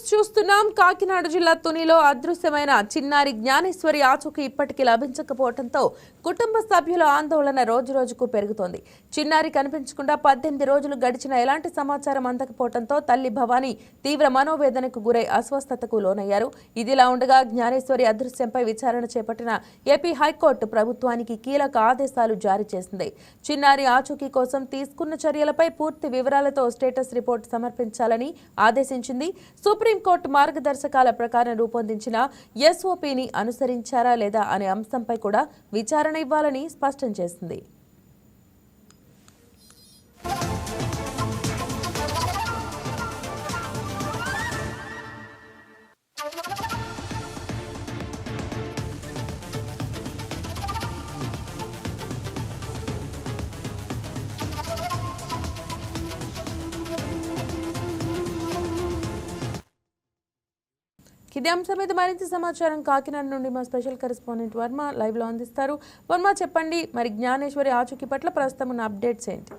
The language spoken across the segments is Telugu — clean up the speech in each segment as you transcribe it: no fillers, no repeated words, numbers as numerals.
చూస్తున్నాం. కాకినాడ జిల్లా తునిలో అదృశ్యమైన చిన్నారి జ్ఞానేశ్వరి ఆచూకీ ఇప్పటికీ లభించకపోవడంతో కుటుంబ సభ్యుల ఆందోళన రోజురోజుకు పెరుగుతోంది. చిన్నారి కనిపించకుండా 18 రోజులు గడిచిన ఎలాంటి సమాచారం అందకపోవడంతో తల్లి భవానీ తీవ్ర మనోవేదనకు గురై అస్వస్థతకు లోనయ్యారు. ఇదిలా ఉండగా జ్ఞానేశ్వరి అదృశ్యంపై విచారణ చేపట్టిన ఏపీ హైకోర్టు ప్రభుత్వానికి కీలక ఆదేశాలు జారీ చేసింది. చిన్నారి ఆచూకీ కోసం తీసుకున్న చర్యలపై పూర్తి వివరాలతో స్టేటస్ రిపోర్ట్ సమర్పించాలని ఆదేశించింది. సుప్రీంకోర్టు మార్గదర్శకాల ప్రకారం రూపొందించిన ఎస్ఓపీని అనుసరించారా లేదా అనే అంశంపై కూడా విచారణ ఇవ్వాలని స్పష్టం చేసింది. ఇదే అంశం మీద మరింత సమాచారం కాకినాడ నుండి మా స్పెషల్ కరెస్పాండెంట్ వర్మ లైవ్ లో అందిస్తారు. వర్మ, చెప్పండి, మరి జ్ఞానేశ్వరి ఆచూకీ పట్ల ప్రస్తుతం ఉన్న అప్డేట్స్ ఏంటి?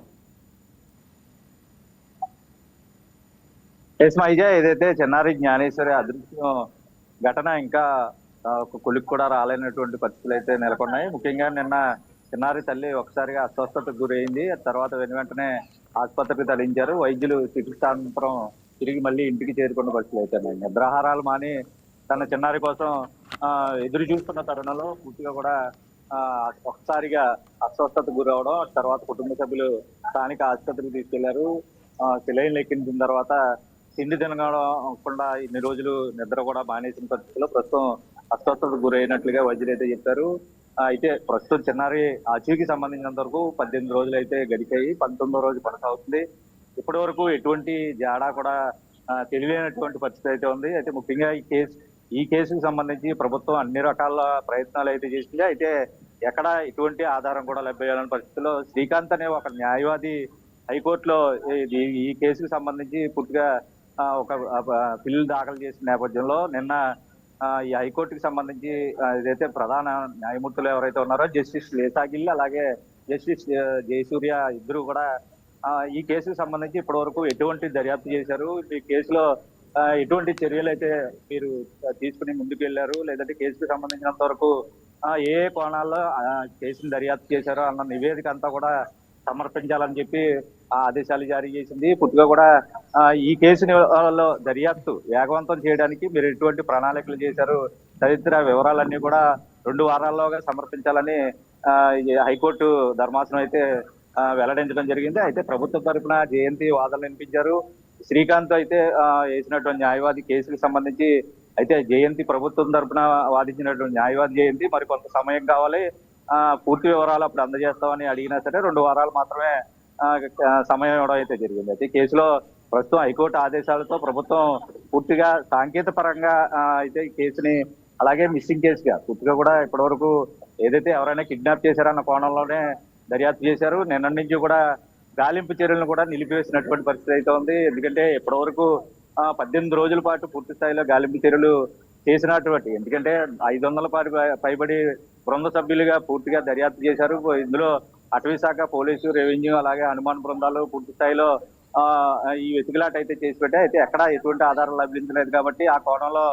ఏదైతే చిన్నారి జ్ఞానేశ్వరి అదృశ్యం ఘటన ఇంకా ఒక కొలిక్ కూడా రాలేనటువంటి పరిస్థితులు అయితే నెలకొన్నాయి. ముఖ్యంగా నిన్న చిన్నారి తల్లి ఒకసారిగా అస్వస్థతకు గురైంది. తర్వాత వెంటనే ఆసుపత్రికి తరలించారు. వైద్యులు చికిత్సానంతరం తిరిగి మళ్ళీ ఇంటికి చేరుకున్న పరిస్థితులు అయితే నిద్రాహారాలు మాని తన చిన్నారి కోసం ఎదురు చూస్తున్న తరుణంలో పూర్తిగా కూడా ఒకసారిగా అస్వస్థతకు గురవడం, తర్వాత కుటుంబ సభ్యులు స్థానిక ఆసుపత్రికి తీసుకెళ్లారు. సెలైన్లు ఎక్కించిన తర్వాత తిండి తినకుండా ఇన్ని రోజులు నిద్ర కూడా మానేసిన పరిస్థితుల్లో ప్రస్తుతం అస్వస్థతకు గురైనట్లుగా వైద్యులు అయితే చెప్పారు. అయితే ప్రస్తుతం చిన్నారి ఆచూకీకి సంబంధించినంత వరకు 18 రోజులు అయితే గడిచాయి. 19వ రోజు కొనసాగుతుంది. ఇప్పటి వరకు ఎటువంటి జాడా కూడా తెలియనటువంటి పరిస్థితి అయితే ఉంది. అయితే ముఖ్యంగా ఈ కేసుకు సంబంధించి ప్రభుత్వం అన్ని రకాల ప్రయత్నాలు అయితే చేసింది. అయితే ఎక్కడ ఎటువంటి ఆధారం కూడా లభ్యమైన పరిస్థితుల్లో శ్రీకాంత్ అనే ఒక న్యాయవాది హైకోర్టులో ఈ కేసుకు సంబంధించి పూర్తిగా ఒక బిల్లు దాఖలు చేసిన నేపథ్యంలో నిన్న ఈ హైకోర్టుకి సంబంధించి ఏదైతే ప్రధాన న్యాయమూర్తులు ఎవరైతే ఉన్నారో జస్టిస్ లేసాగిల్ అలాగే జస్టిస్ జయసూర్య ఇద్దరు కూడా ఈ కేసుకు సంబంధించి ఇప్పటి వరకు ఎటువంటి దర్యాప్తు చేశారు, ఈ కేసులో ఎటువంటి చర్యలు అయితే మీరు తీసుకుని ముందుకు వెళ్ళారు, లేదంటే కేసుకు సంబంధించినంత వరకు ఏ కోణాల్లో కేసును దర్యాప్తు చేశారో అన్న నివేదిక అంతా కూడా సమర్పించాలని చెప్పి ఆదేశాలు జారీ చేసింది. పూర్తిగా కూడా ఈ కేసులో దర్యాప్తు వేగవంతం చేయడానికి మీరు ఎటువంటి ప్రణాళికలు చేశారు తదితర వివరాలన్నీ కూడా 2 వారాల్లోగా సమర్పించాలని హైకోర్టు ధర్మాసనం అయితే వెల్లడించడం జరిగింది. అయితే ప్రభుత్వం తరఫున జయంతి వాదనలు వినిపించారు. శ్రీకాంత్ అయితే వేసినటువంటి న్యాయవాది కేసుకు సంబంధించి అయితే జయంతి ప్రభుత్వం తరఫున వాదించినటువంటి న్యాయవాది జయంతి మరి కొంత సమయం కావాలి, పూర్తి వివరాలు అప్పుడు అందజేస్తామని అడిగినా సరే 2 వారాలు మాత్రమే సమయం ఇవ్వడం అయితే జరిగింది. అయితే కేసులో ప్రస్తుతం హైకోర్టు ఆదేశాలతో ప్రభుత్వం పూర్తిగా సాంకేతిక పరంగా అయితే ఈ కేసుని అలాగే మిస్సింగ్ కేసుగా పూర్తిగా కూడా ఇప్పటి వరకు ఏదైతే ఎవరైనా కిడ్నాప్ చేశారన్న కోణంలోనే దర్యాప్తు చేశారు. నిన్న నుంచి కూడా గాలింపు చర్యలను కూడా నిలిపివేసినటువంటి పరిస్థితి అయితే ఉంది. ఎందుకంటే ఇప్పటి వరకు 18 రోజుల పాటు పూర్తి స్థాయిలో గాలింపు చర్యలు చేసినటువంటి, ఎందుకంటే 500 పైబడి బృంద సభ్యులుగా పూర్తిగా దర్యాప్తు చేశారు. ఇందులో అటవీ శాఖ, పోలీసు, రెవెన్యూ అలాగే హనుమాన్ బృందాలు పూర్తి స్థాయిలో ఈ వెతుకులాట అయితే చేసి పెట్టాయి. అయితే ఎక్కడ ఎటువంటి ఆధారం లభించలేదు కాబట్టి ఆ కోణంలో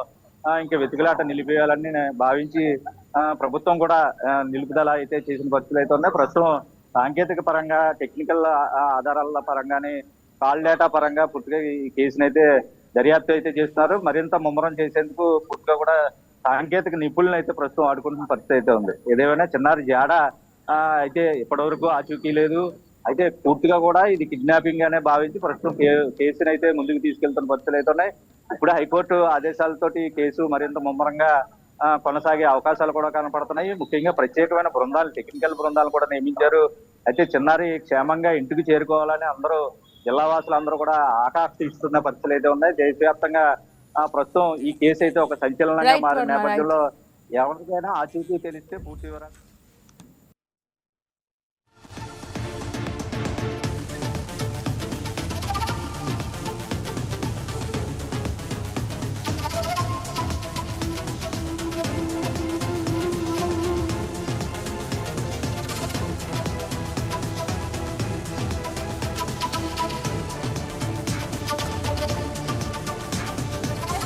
ఇంకా వెతుకులాట నిలిపేయాలని భావించి ప్రభుత్వం కూడా నిలుపుదల అయితే చేసిన పరిస్థితులు అయితే ఉన్నాయి. ప్రస్తుతం సాంకేతిక పరంగా టెక్నికల్ ఆధారాల పరంగానే కాల్ డేటా పరంగా పూర్తిగా ఈ కేసును అయితే దర్యాప్తు అయితే చేస్తున్నారు. మరింత ముమ్మరం చేసేందుకు పూర్తిగా కూడా సాంకేతిక నిపుణులను అయితే ప్రస్తుతం ఆడుకుంటున్న పరిస్థితి అయితే ఉంది. ఏదేమైనా చిన్నారి జాడ అయితే ఇప్పటి వరకు ఆచూకీ లేదు. అయితే పూర్తిగా కూడా ఇది కిడ్నాపింగ్ అనే భావించి ప్రస్తుతం కేసును అయితే ముందుకు తీసుకెళ్తున్న పరిస్థితులు అయితే ఉన్నాయి. ఇప్పుడు హైకోర్టు ఆదేశాలతోటి కేసు మరింత ముమ్మరంగా కొనసాగే అవకాశాలు కూడా కనపడుతున్నాయి. ముఖ్యంగా ప్రత్యేకమైన బృందాలు, టెక్నికల్ బృందాలు కూడా నియమించారు. అయితే చిన్నారి క్షేమంగా ఇంటికి చేరుకోవాలని అందరూ జిల్లా వాసులు అందరూ కూడా ఆకాంక్షిస్తున్న పరిస్థితులు అయితే ఉన్నాయి. దేశవ్యాప్తంగా ప్రస్తుతం ఈ కేసు అయితే ఒక సంచలనంగా మారిన నేపథ్యంలో ఎవరికైనా ఆచూకీ తెలిస్తే పూర్తి వివరాలు